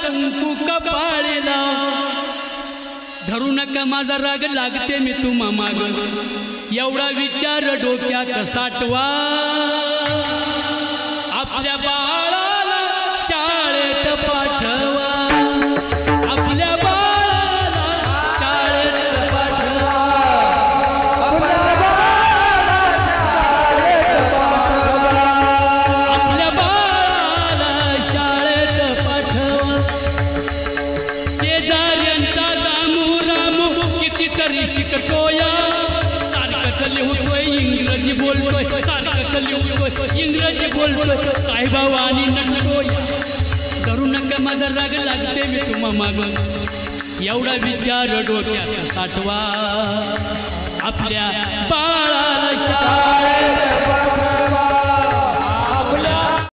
कुंकू कपाळीला धरू नका माझा राग लागते मी तुम्हा माग एवढा विचार डोक्यात साठवा आपल्या बाळाला शाळेत पाठवा आपल्या बाळाला शाळेत पाठवा आपल्या बाळाला शाळेत पाठवा शेजाऱ्यांचा रामू रामू कितीतरी शिकतोया सारखंच लिहतोय इंग्रजी बोलतोय सारखंच लिहतोय इंग्रजी बोलतोय साहेबावा आणि नटतोय करू नका माझा राग लागते मी तुम्हा माग एवढा विचार डोक्यात साठवा आपल्या बाळाला शाळेत